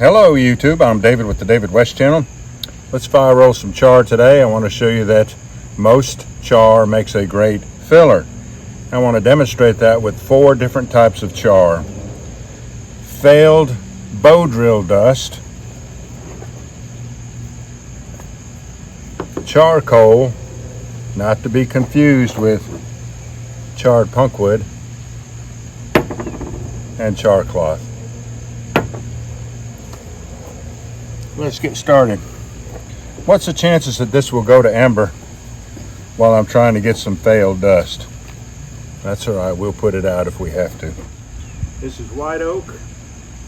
Hello YouTube, I'm David with the David West channel. Let's fire roll some char today. I want to show you that most char makes a great filler. I want to demonstrate that with 4 different types of char. Failed bow drill dust, charcoal, not to be confused with charred punkwood, and char cloth. Let's get started. What's the chances that this will go to ember while I'm trying to get some failed dust? That's all right, we'll put it out if we have to. This is white oak,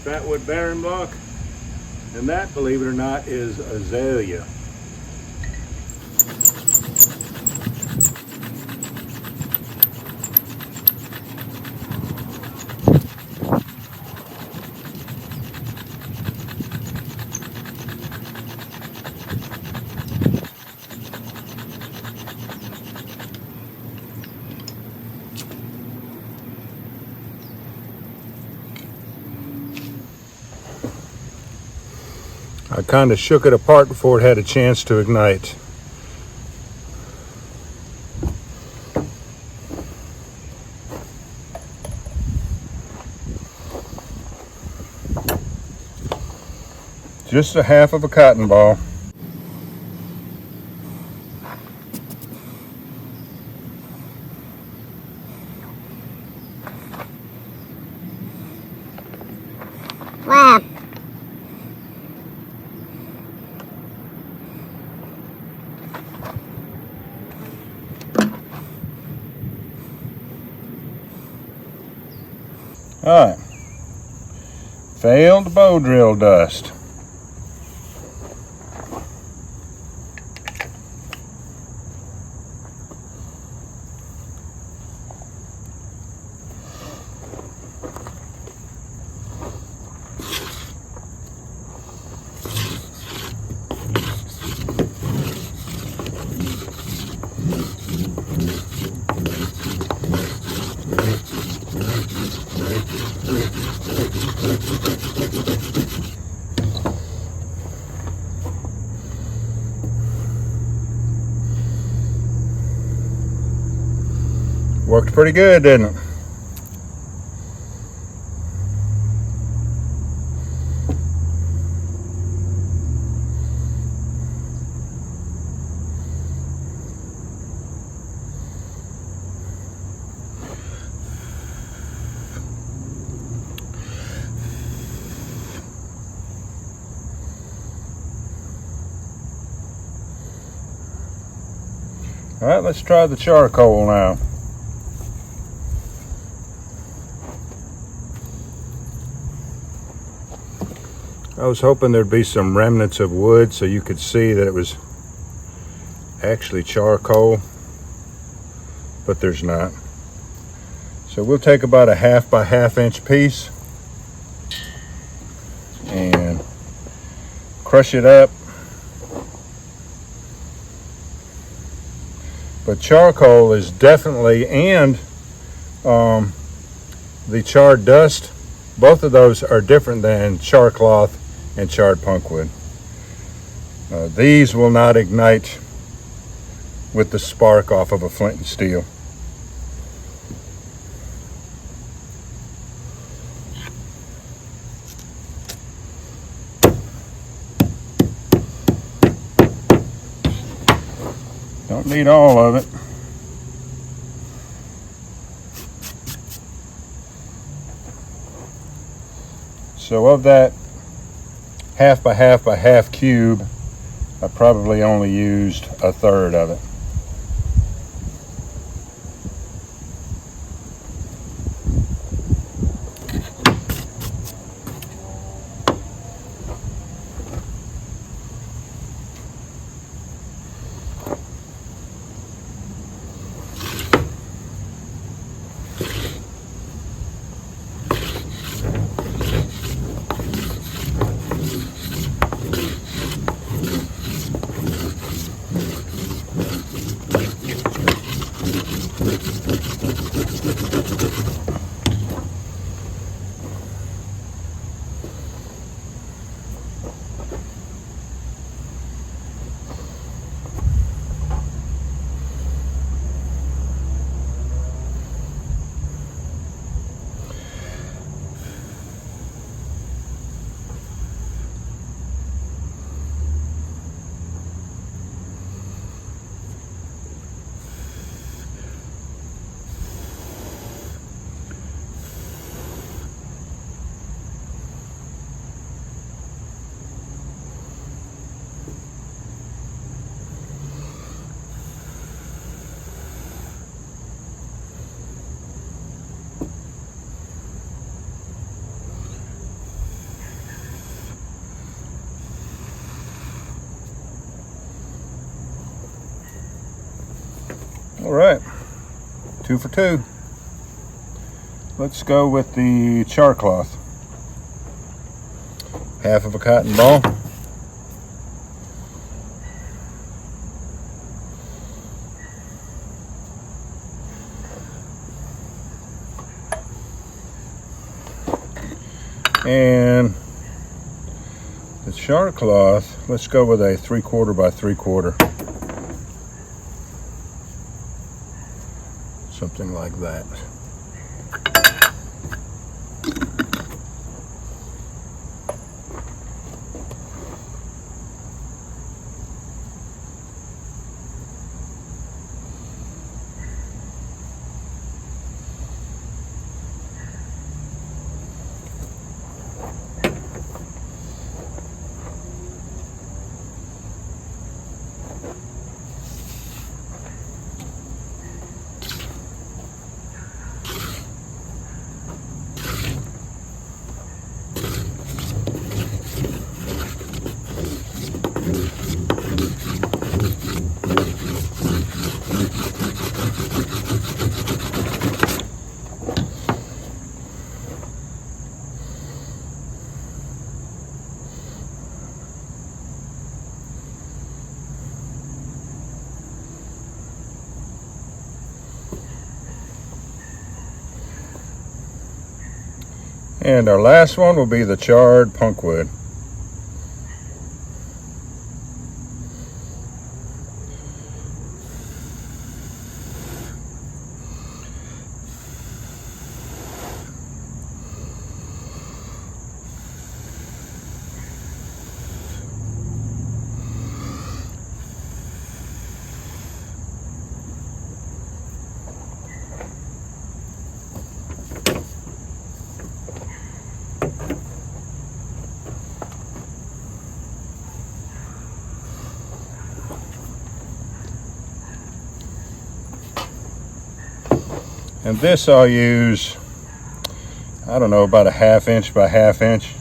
fatwood barren block, and that, believe it or not, is azalea. I kind of shook it apart before it had a chance to ignite. Just a half of a cotton ball. Wow. All right, failed bow drill dust. Worked pretty good, didn't it? All right, let's try the charcoal now. I was hoping there'd be some remnants of wood so you could see that it was actually charcoal, but there's not. So we'll take about a 1/2 by 1/2 inch piece and crush it up. But charcoal is definitely, and the charred dust, both of those are different than char cloth and charred punkwood. These will not ignite with the spark off of a flint and steel. Don't need all of it. So of that 1/2 by 1/2 by 1/2 cube, I probably only used 1/3 of it. All right, 2 for 2. Let's go with the char cloth. Half of a cotton ball. And the char cloth, let's go with a 3/4 by 3/4. Something like that. And our last one will be the charred punkwood. And this I'll use, I don't know, about a 1/2 inch by 1/2 inch.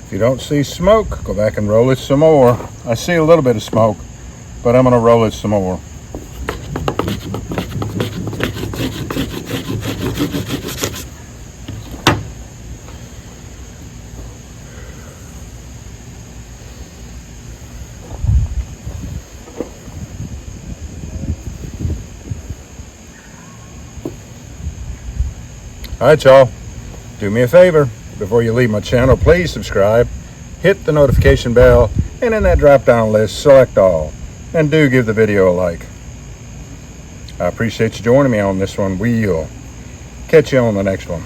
If you don't see smoke, go back and roll it some more. I see a little bit of smoke, but I'm going to roll it some more. All right, y'all, do me a favor. Before you leave my channel, please subscribe, hit the notification bell, and in that drop-down list, select all. And do give the video a like. I appreciate you joining me on this one. We'll catch you on the next one.